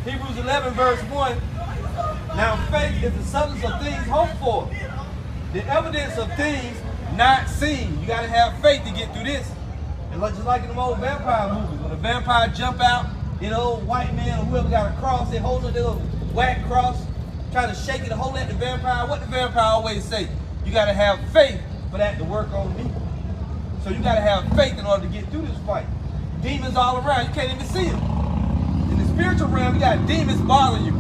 Hebrews 11 verse 1. Now faith is the substance of things hoped for, the evidence of things not seen. You got to have faith to get through this. And just like in the old vampire movies, when a vampire jump out, white man or whoever got a cross, they hold a little whack cross, trying to shake it and hold at the vampire. What the vampire always say? You got to have faith for that to work on me. So you got to have faith in order to get through this fight. Demons all around, you can't even see them. In the spiritual realm, you got demons bothering you.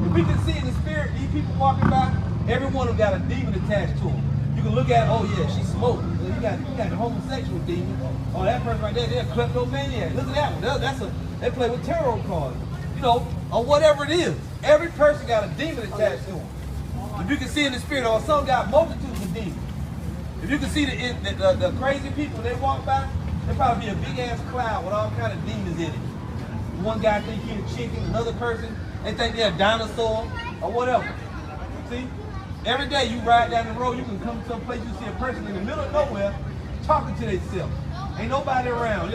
If we can see in the spirit, these people walking by, every one of them got a demon attached to them. You can look at, oh yeah, she smoked. You got the homosexual demon. Oh, that person right there, they're a kleptomaniac. Look at that one. They play with tarot cards. Or whatever it is. Every person got a demon attached to them. If you can see in the spirit, or some got multitudes of demons. If you can see the crazy people, they walk by, there'll probably be a big ass cloud with all kind of demons in it. One guy think he's a chicken, another person, they think they're a dinosaur, or whatever. See? Every day you ride down the road, you can come to some place, you see a person in the middle of nowhere talking to themselves. Ain't nobody around,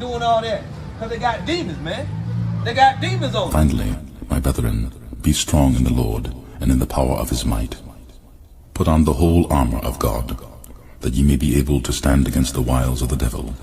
doing all that. Because they got demons, man. They got demons on them. Finally, my brethren, be strong in the Lord and in the power of his might. Put on the whole armor of God, that ye may be able to stand against the wiles of the devil.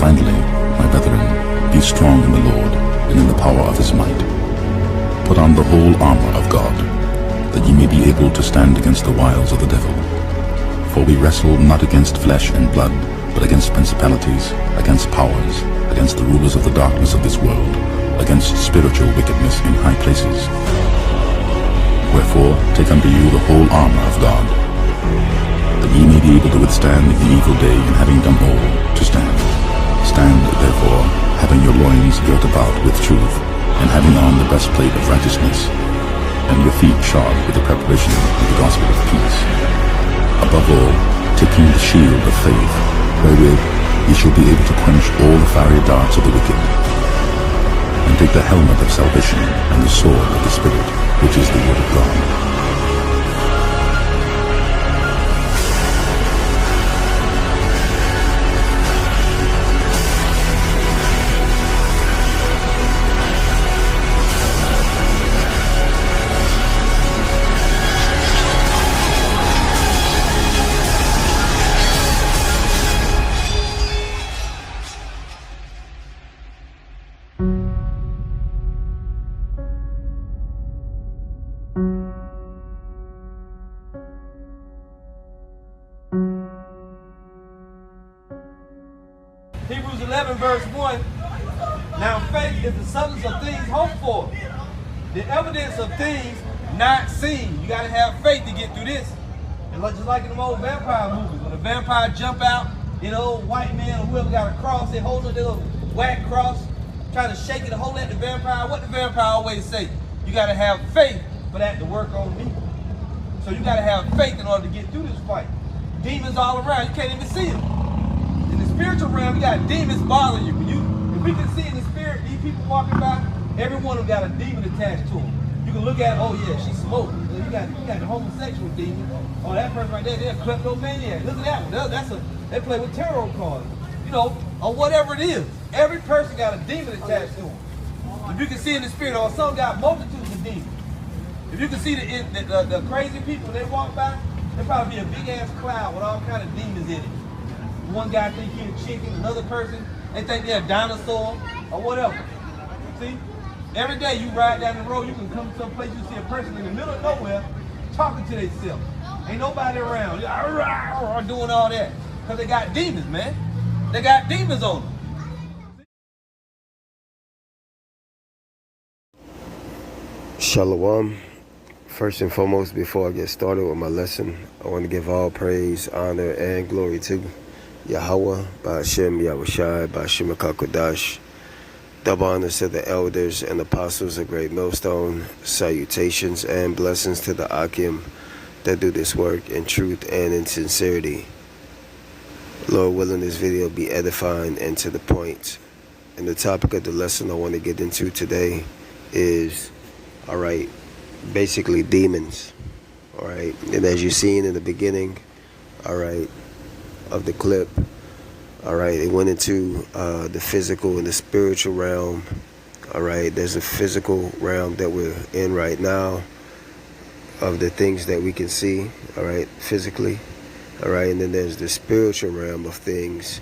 Finally, my brethren, be strong in the Lord and in the power of his might. Put on the whole armor of God, that ye may be able to stand against the wiles of the devil. For we wrestle not against flesh and blood, but against principalities, against powers, against the rulers of the darkness of this world, against spiritual wickedness in high places. Wherefore, take unto you the whole armor of God, that ye may be able to withstand the evil day, and having done all, to stand. Stand, therefore, having your loins girt about with truth, and having on the breastplate of righteousness, and your feet shod with the preparation of the gospel of peace. Above all, taking the shield of faith, wherewith ye shall be able to quench all the fiery darts of the wicked. And take the helmet of salvation, and the sword of the Spirit, which is the word of God. Hebrews 11 verse 1. Now faith is the substance of things hoped for, the evidence of things not seen. You got to have faith to get through this. And just like in them old vampire movies, when the vampire jump out, old white man or whoever got a cross, they hold their little whack cross, trying to shake it and hold at the vampire. What the vampire always say? You got to have faith for that to work on me. So you got to have faith in order to get through this fight. Demons all around, you can't even see them. In the spiritual realm, you got demons bothering you. If we can see in the spirit, these people walking by, every one of them got a demon attached to them. You can look at, oh yeah, she smoked. You got the homosexual demon. Oh, that person right there, they're a kleptomaniac. Look at that one. They play with tarot cards. Or whatever it is. Every person got a demon attached to them. If you can see in the spirit, or some got multitudes of demons. If you can see the crazy people, they walk by, there probably be a big ass cloud with all kind of demons in it. One guy think he's a chicken, another person, they think they're a dinosaur, or whatever. See? Every day you ride down the road, you can come to some place, you see a person in the middle of nowhere talking to themselves. Ain't nobody around, doing all that. Because they got demons, man. They got demons on them. Shalom. First and foremost, before I get started with my lesson, I want to give all praise, honor, and glory to Yahweh, Ba'ashem, Yahushai, Ba'ashem HaKadosh. Double honors to the elders and apostles of Great Millstone. Salutations and blessings to the Akim that do this work in truth and in sincerity. Lord willing, this video be edifying and to the point. And the topic of the lesson I want to get into today is, basically demons. And as you've seen in the beginning, of the clip, it went into the physical and the spiritual realm. There's a physical realm that we're in right now of the things that we can see, physically, and then there's the spiritual realm of things,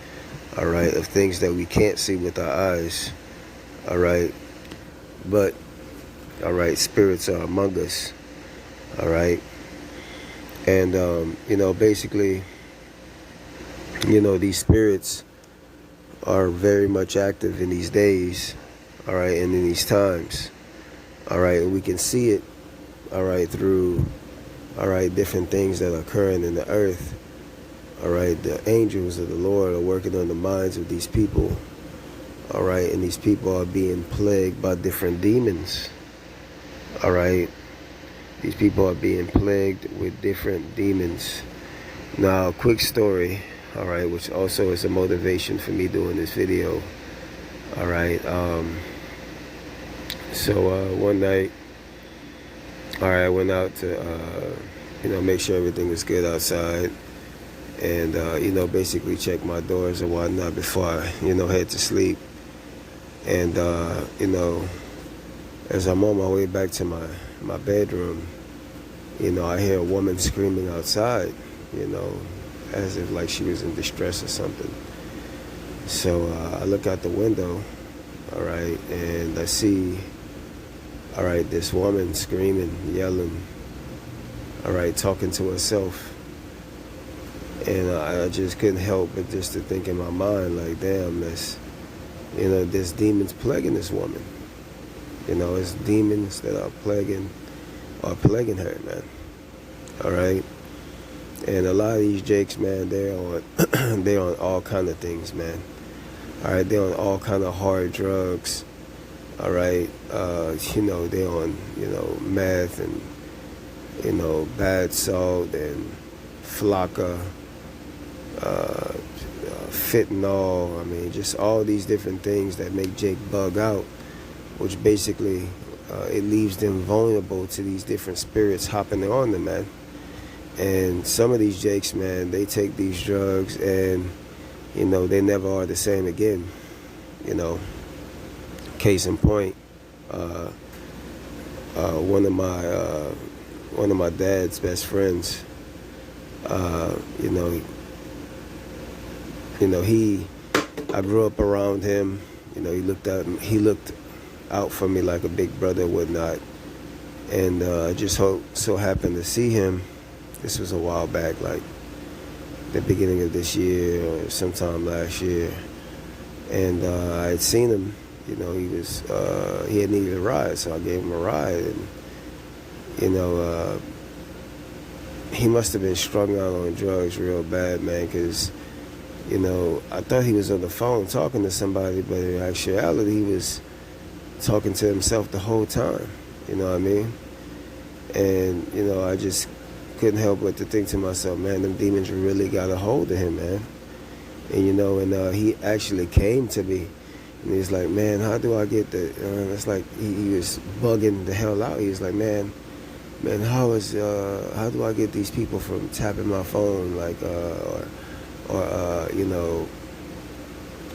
of things that we can't see with our eyes, but, spirits are among us, and, basically, these spirits are very much active in these days, and in these times, and we can see it, through, different things that are occurring in the earth, the angels of the Lord are working on the minds of these people, and these people are being plagued by different demons, these people are being plagued with different demons. Now, quick story, which also is a motivation for me doing this video. So one night, I went out to, make sure everything was good outside, and, basically check my doors and whatnot before I, head to sleep. And, as I'm on my way back to my bedroom, I hear a woman screaming outside, as if like she was in distress or something. So I look out the window, all right, and I see, all right, this woman screaming, yelling, all right, talking to herself. And I just couldn't help but just to think in my mind, like, damn, this demon's plaguing this woman. It's demons that are plaguing her, man. All right. And a lot of these jakes, man, they're on all kind of things, man. All right, they're on all kind of hard drugs. All right, they're on, meth and, bad salt and flocka, fentanyl. I mean, just all these different things that make Jake bug out, which basically it leaves them vulnerable to these different spirits hopping on them, man. And some of these Jakes, man, they take these drugs and, they never are the same again. Case in point, one of my dad's best friends, I grew up around him. He looked out for me like a big brother would not. And I just so happened to see him. This was a while back, like the beginning of this year or sometime last year. And I had seen him, he had needed a ride, so I gave him a ride. And, he must have been strung out on drugs real bad, man, because, I thought he was on the phone talking to somebody, but in actuality, he was talking to himself the whole time, you know what I mean? And, I just couldn't help but to think to myself, man, them demons really got a hold of him, man. And, he actually came to me, and he's like, man, how do I get the, it's like he was bugging the hell out. He was like, man, how do I get these people from tapping my phone, like,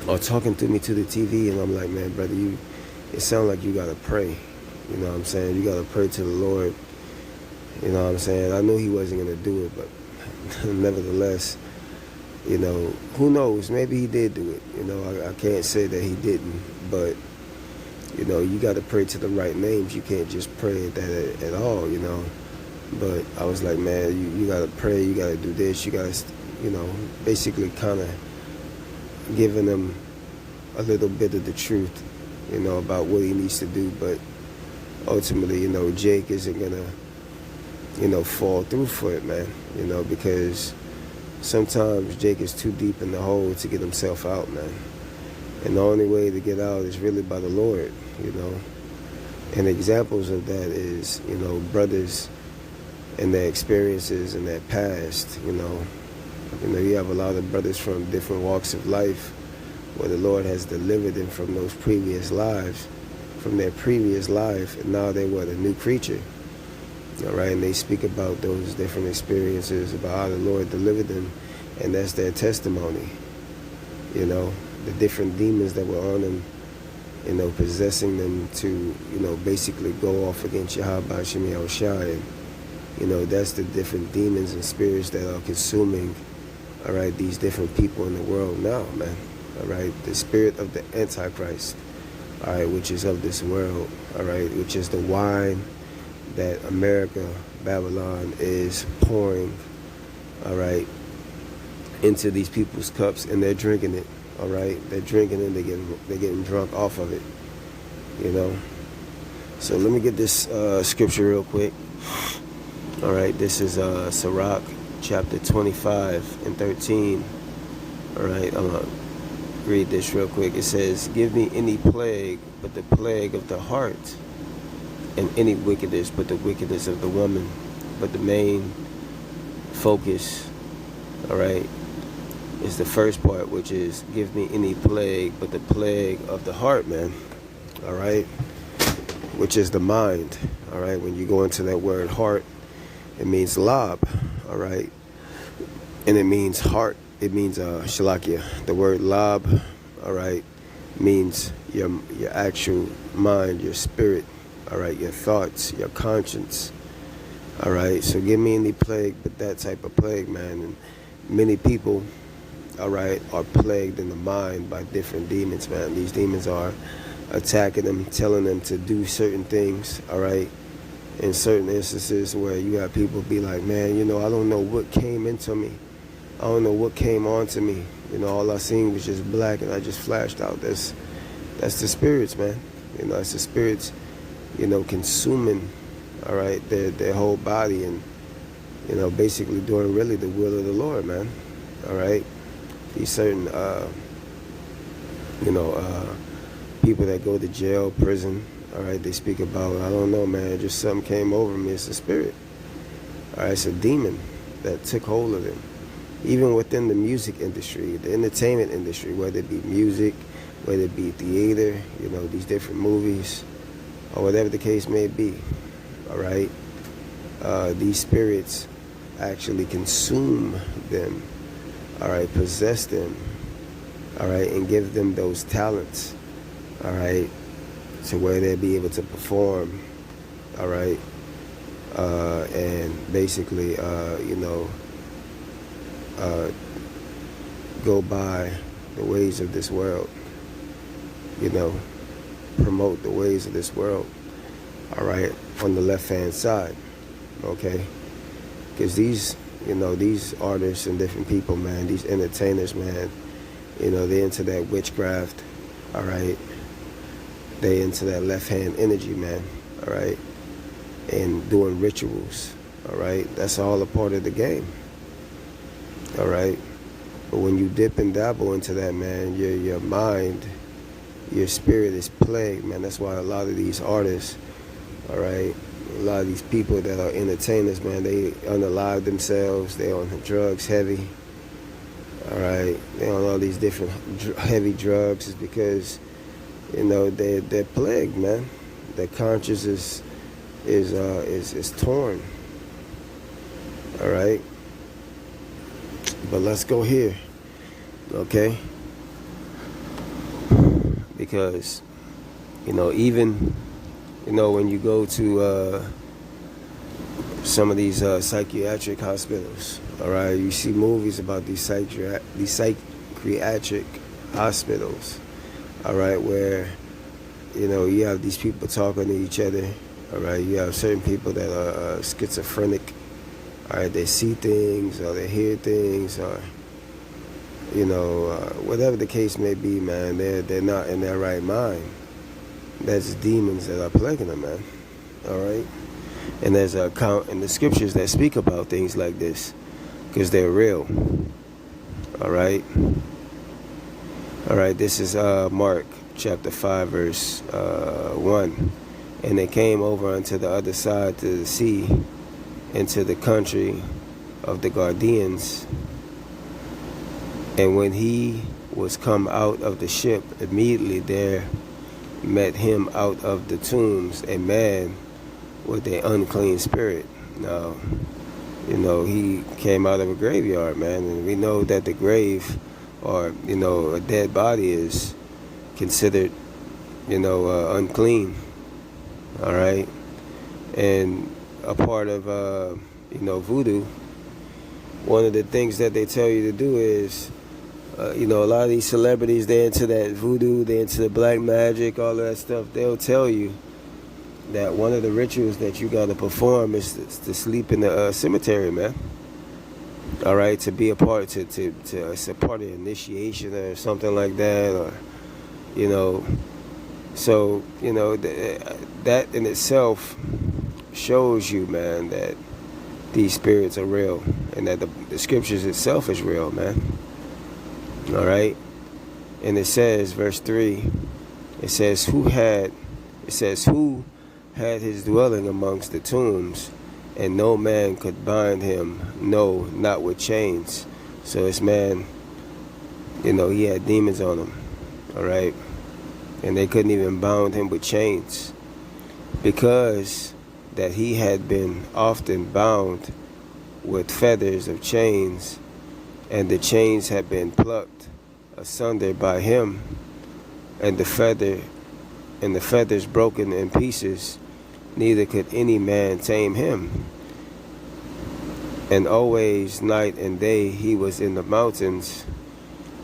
or talking to me to the TV? And I'm like, man, brother, it sounds like you gotta pray. You know what I'm saying? You gotta pray to the Lord. You know what I'm saying? I knew he wasn't gonna do it, but nevertheless, who knows? Maybe he did do it. I can't say that he didn't, but you got to pray to the right names. You can't just pray that at all, But I was like, man, you got to pray. You got to do this. You got to, basically kind of giving him a little bit of the truth, about what he needs to do. But ultimately, Jake isn't gonna, fall through for it, man. Because sometimes Jake is too deep in the hole to get himself out, man. And the only way to get out is really by the Lord, And examples of that is, brothers and their experiences and their past, You have a lot of brothers from different walks of life where the Lord has delivered them from those previous lives, from their previous life, and now they were a new creature. All right, and they speak about those different experiences, about how the Lord delivered them, and that's their testimony. The different demons that were on them, possessing them to, basically go off against Yahweh Shem Yahushua. And, that's the different demons and spirits that are consuming, all right, these different people in the world now, man. All right, the spirit of the Antichrist, all right, which is of this world, all right, which is the wine that America, Babylon, is pouring, all right, into these people's cups, and they're drinking it, all right? They're drinking it, they're getting drunk off of it, So let me get this scripture real quick. All right, this is Sirach, chapter 25 and 13. All right, I'm going to read this real quick. It says, give me any plague but the plague of the heart, and any wickedness but the wickedness of the woman. But the main focus, all right, is the first part, which is give me any plague but the plague of the heart, man. All right, which is the mind. All right, when you go into that word heart, it means lab. All right, and it means heart. It means shalakia. The word lab, all right, means your actual mind, your spirit. All right, your thoughts, your conscience. All right, so give me any plague but that type of plague, man. And many people, all right, are plagued in the mind by different demons, man. These demons are attacking them, telling them to do certain things, all right. In certain instances where you have people be like, man, you know, I don't know what came into me. I don't know what came onto me. You know, all I seen was just black and I just flashed out. That's the spirits, man. You know, it's the spirits, you know, consuming, all right, their whole body and, you know, basically doing really the will of the Lord, man. All right. These certain, people that go to jail, prison, all right, they speak about, I don't know, man, just something came over me. It's a spirit. All right, it's a demon that took hold of them. Even within the music industry, the entertainment industry, whether it be music, whether it be theater, you know, these different movies, or whatever the case may be, all right, these spirits actually consume them, all right, possess them, all right, and give them those talents, all right, to where they'll be able to perform, all right, and basically, go by the ways of this world, you know, promote the ways of this world, all right, on the left-hand side, okay? Because these artists and different people, man, these entertainers, man, you know, they're into that witchcraft, all right? They into that left-hand energy, man, all right? And doing rituals, all right? That's all a part of the game, all right? But when you dip and dabble into that, man, your mind, your spirit is plagued, man. That's why a lot of these artists, all right, a lot of these people that are entertainers, man, they unalive themselves. They on drugs heavy, all right? They on all these different heavy drugs is because, you know, they're plagued, man. Their conscience is torn, all right? But let's go here, okay? Because, you know, even, you know, when you go to some of these psychiatric hospitals, all right, you see movies about these psychiatric hospitals, all right, where, you know, you have these people talking to each other, all right, you have certain people that are schizophrenic, all right, they see things or they hear things or, you know, whatever the case may be, man, they're not in their right mind. That's demons that are plaguing them, man, all right? And there's an account in the scriptures that speak about things like this because they're real, all right? All right, this is Mark chapter 5, verse 1. And they came over unto the other side to the sea, into the country of the Gadarenes. And when he was come out of the ship, immediately there met him out of the tombs a man with an unclean spirit. Now, you know, he came out of a graveyard, man, and we know that the grave, or, you know, a dead body is considered, you know, unclean, all right? And a part of, you know, voodoo, one of the things that they tell you to do is, you know, a lot of these celebrities, they're into that voodoo, they're into the black magic, all of that stuff. They'll tell you that one of the rituals that you got to perform is to sleep in the cemetery, man. All right, to be a part, to it's a part of initiation or something like that, or, you know. So, you know, that in itself shows you, man, that these spirits are real and that the scriptures itself is real, man. All right, and it says, verse 3, it says, who had his dwelling amongst the tombs, and no man could bind him, no, not with chains. So this man, you know, he had demons on him, all right, and they couldn't even bound him with chains, because that he had been often bound with feathers of chains, and the chains had been plucked asunder by him, and the feathers broken in pieces, neither could any man tame him. And always night and day he was in the mountains,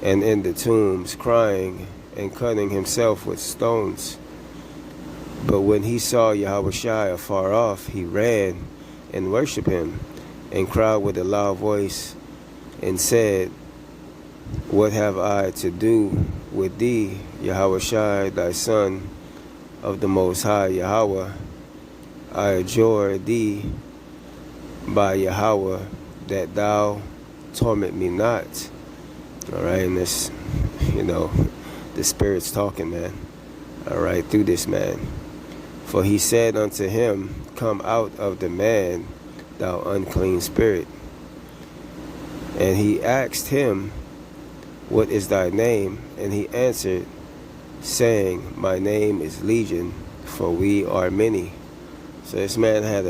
and in the tombs, crying and cutting himself with stones. But when he saw Yahushua afar off, he ran and worshipped him, and cried with a loud voice, and said, What have I to do with thee, Yahushua, thy son of the Most High Yahweh? I adjure thee by Yahweh that thou torment me not. All right, and this, the Spirit's talking, man. All right, through this man. For he said unto him, Come out of the man, thou unclean spirit. And he asked him, What is thy name? And he answered, saying, My name is Legion, for we are many. So this man had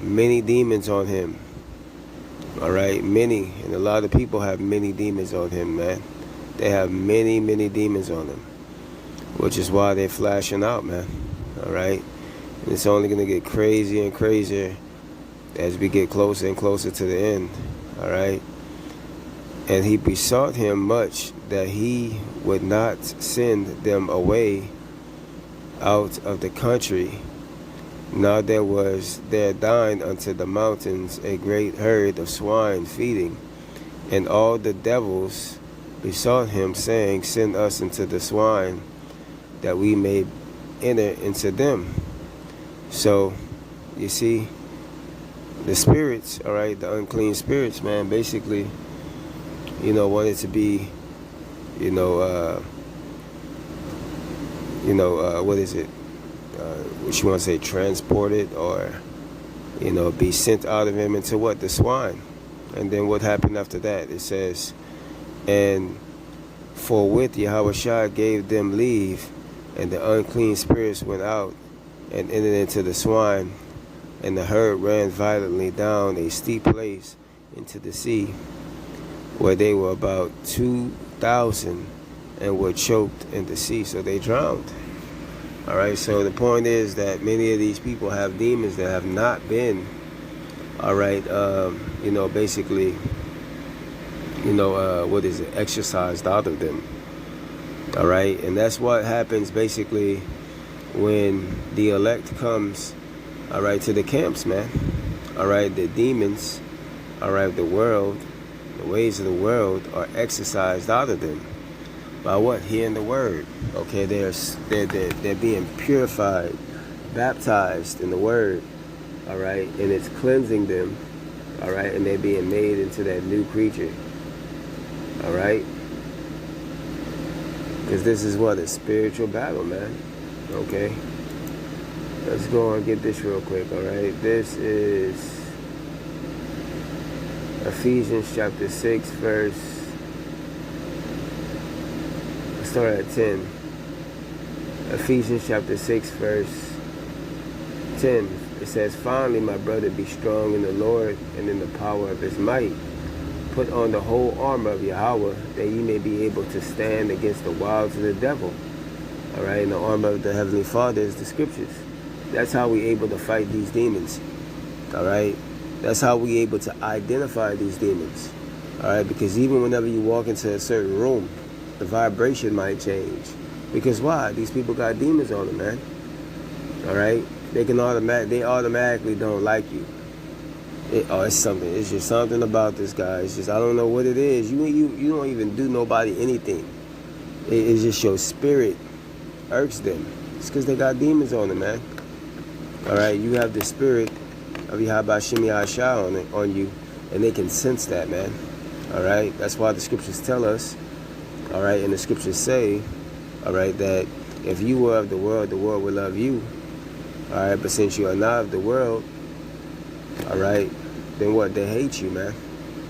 many demons on him. All right, many. And a lot of people have many demons on him, man. They have many, many demons on them, which is why they're flashing out, man. All right. And it's only going to get crazier and crazier as we get closer and closer to the end. All right. And he besought him much that he would not send them away out of the country. Now there was there dined unto the mountains a great herd of swine feeding, and all the devils besought him, saying, Send us into the swine, that we may enter into them. So, you see, the spirits, all right, the unclean spirits, man, basically, wanted to be, what is it? What you want to say, transported, or, be sent out of him into what? The swine. And then what happened after that? It says, And forthwith Yahushua gave them leave, and the unclean spirits went out and entered into the swine, and the herd ran violently down a steep place into the sea, where they were about 2,000 and were choked in the sea. So they drowned. All right, so the point is that many of these people have demons that have not been, all right, basically, exorcised out of them. All right, and that's what happens basically when the elect comes, all right, to the camps, man. All right, the demons, all right, the world, the ways of the world are exorcised out of them. By what? Hearing the word. Okay, they're being purified, baptized in the word. All right, and it's cleansing them. All right, and they're being made into that new creature. All right, because this is what? A spiritual battle, man. Okay, let's go and get this real quick. All right, this is Ephesians chapter 6, verse. Start at 10. Ephesians chapter 6, verse 10. It says, Finally, my brother, be strong in the Lord and in the power of his might. Put on the whole armor of Yahweh, that ye may be able to stand against the wiles of the devil. All right, and the armor of the Heavenly Father is the scriptures. That's how we're able to fight these demons. All right, that's how we're able to identify these demons. All right, because even whenever you walk into a certain room, the vibration might change. Because why? These people got demons on them, man. All right, they automatically don't like you. It's just something about this guy. It's just, I don't know what it is. You don't even do nobody anything. It's just your spirit irks them. It's because they got demons on them, man. All right, you have the spirit of Yahweh Shem Yahshua on you, and they can sense that, man. All right, that's why the scriptures tell us, all right, and the scriptures say, all right, that if you were of the world would love you. All right, but since you are not of the world, all right, then what? They hate you, man.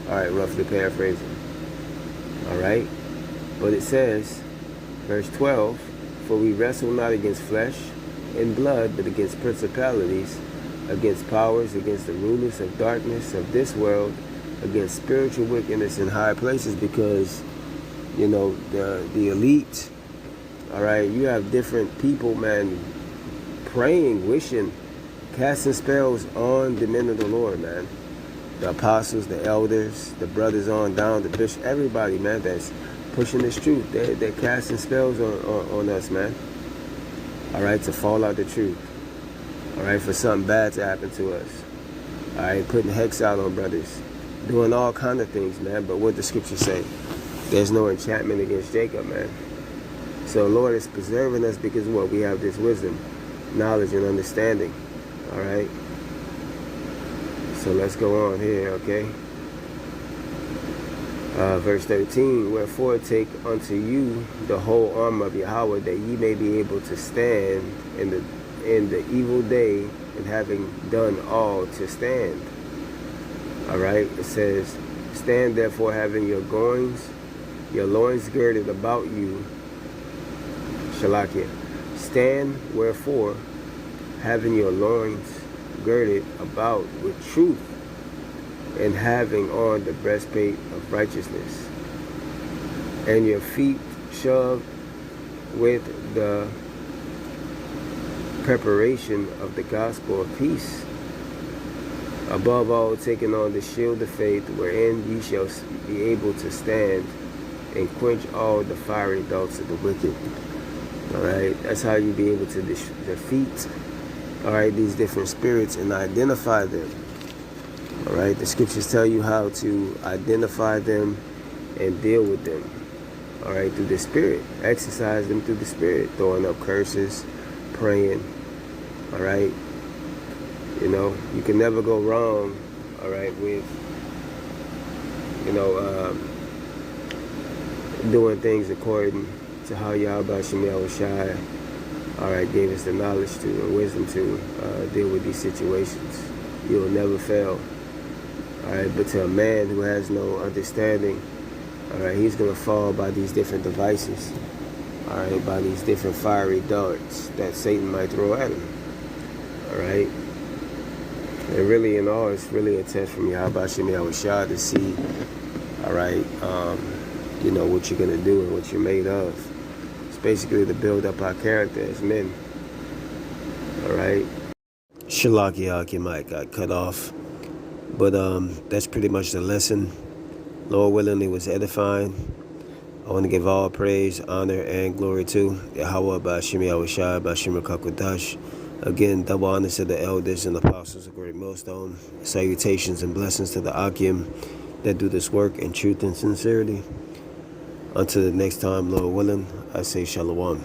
All right, roughly paraphrasing. All right, but it says, verse 12, For we wrestle not against flesh and blood, but against principalities, against powers, against the rulers of darkness of this world, against spiritual wickedness in high places. Because, the elite, all right, you have different people, man, praying, wishing, casting spells on the men of the Lord, man. the apostles, the elders, the brothers on down, the bishop, everybody, man, that's pushing this truth. They're casting spells on us, man. All right, to fall out the truth. All right, for something bad to happen to us. All right, putting hex out on brothers. Doing all kind of things, man. But what the scriptures say? There's no enchantment against Jacob, man. So Lord is preserving us because of what? We have this wisdom, knowledge, and understanding. All right? So let's go on here, okay? Verse 13, wherefore take unto you the whole armor of Yahweh, that ye may be able to stand in the evil day, and having done all to stand. All right, it says, stand therefore having your loins girded about you. Shalakia. Stand wherefore having your loins girded about with truth, and having on the breastplate of righteousness, and your feet shoved with the preparation of the gospel of peace. Above all, taking on the shield of faith, wherein ye shall be able to stand and quench all the fiery darts of the wicked. All right, that's how you be able to defeat, all right, these different spirits and identify them. All right, the scriptures tell you how to identify them and deal with them. All right, through the spirit, exercise them through the spirit, throwing up curses, praying. All right. You know, you can never go wrong, all right, with, you know, doing things according to how Yahweh Shem Yahushai, all right, gave us the knowledge to and wisdom to deal with these situations. You will never fail, all right, but to a man who has no understanding, all right, he's going to fall by these different devices, all right, by these different fiery darts that Satan might throw at him, all right. And really, in all, it's really a test from Yahweh Shem Yahushai to see, all right, you know, what you're going to do and what you're made of. It's basically to build up our character as men. All right. Shalakia, your mic got cut off. But that's pretty much the lesson. Lord willing, it was edifying. I want to give all praise, honor, and glory to Yahweh B'Shem Yahushai, B'Shem Kakodash. Again, double honors to the elders and apostles of Great Millstone. Salutations and blessings to the Akim that do this work in truth and sincerity. Until the next time, Lord willing, I say shalom.